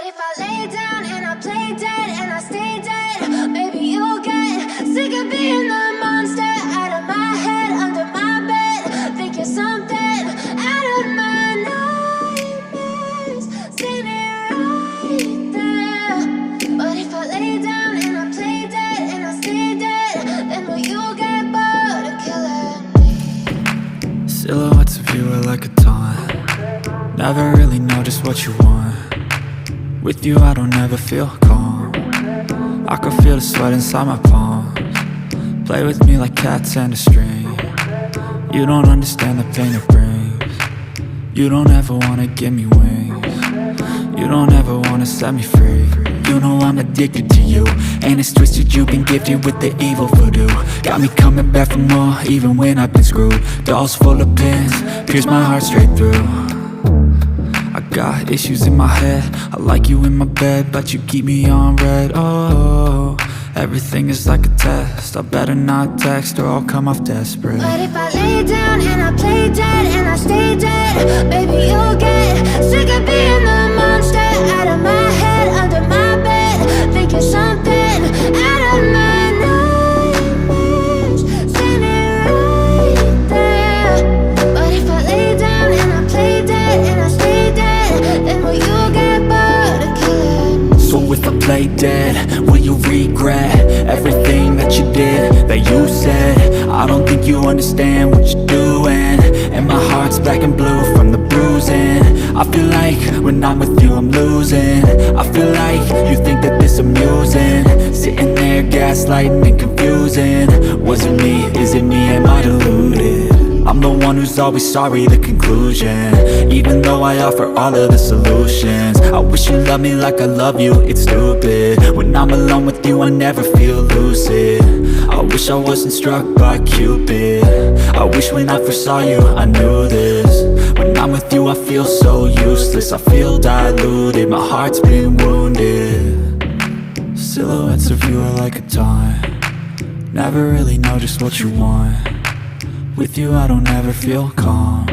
if I lay down and I play dead and I stay dead, maybe you'll get sick of being the monster out of my head, under my bed. Think you're something out of my nightmares, seen it right there. But if I lay down and I play dead and I stay dead, then will you get bored of killing me? Silhouettes of you are like a taunt. Never really know just what you want. With you I don't ever feel calm. I can feel the sweat inside my palms. Play with me like cats and a string. You don't understand the pain it brings. You don't ever wanna give me wings. You don't ever wanna set me free. You know I'm addicted to you, and it's twisted, you've been gifted with the evil voodoo. Got me coming back for more, even when I've been screwed. Dolls full of pins, pierce my heart straight through. I got issues in my head, I like you in my bed, but you keep me on red. Oh, everything is like a test, I better not text or I'll come off desperate. But if I lay down and I play dead and I stay dead, baby you'll get sick of being the monster out of my head, under my bed. Think you're something out of my nightmares, seen it right there. But if I lay down and I play dead and I stay dead, then will you get bored of killing me? So if I play dead, will you regret everything that you did, that you said? I don't think you understand what you're doing, and my heart's black and blue from the bruising. I feel like when I'm with you I'm losing. I feel like you think that this amusing, sitting there gaslighting and confusing. Was it me? Is it me? Am I deluded? I'm the one who's always sorry, the conclusion, even though I offer all of the solutions. I wish you loved me like I love you, it's stupid. When I'm alone with you I never feel lucid. I wish I wasn't struck by Cupid. I wish when I first saw you I knew this. When I'm with you I feel so useless, I feel diluted, my heart's been wounded. Silhouettes of you are like a taunt. Never really know just what you want. With you I don't ever feel calm.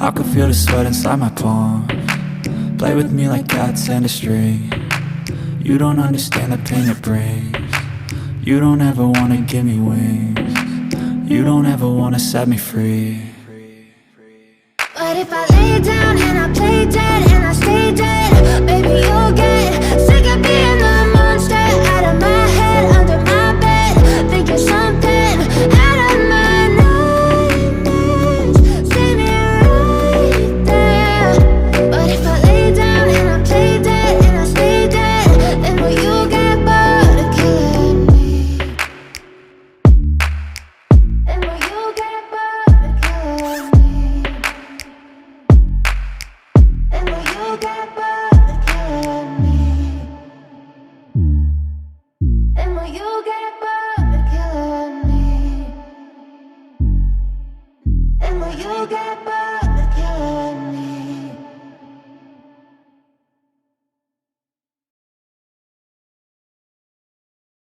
I can feel the sweat inside my palms. Play with me like cats and a string. You don't understand the pain it brings. You don't ever wanna give me wings. You don't ever wanna set me free. But if I lay down and I play dead and I stay dead, baby you'll get sick of being the monster out of my head, under my bed. Think you're something out of my nightmares, seen it right there. But if I lay down and I play dead and I stay dead, then will you get bored of killing me? Then will you get bored of killing me? And will you get bored of killing me? And will you get bored of killing me? And will you get bored?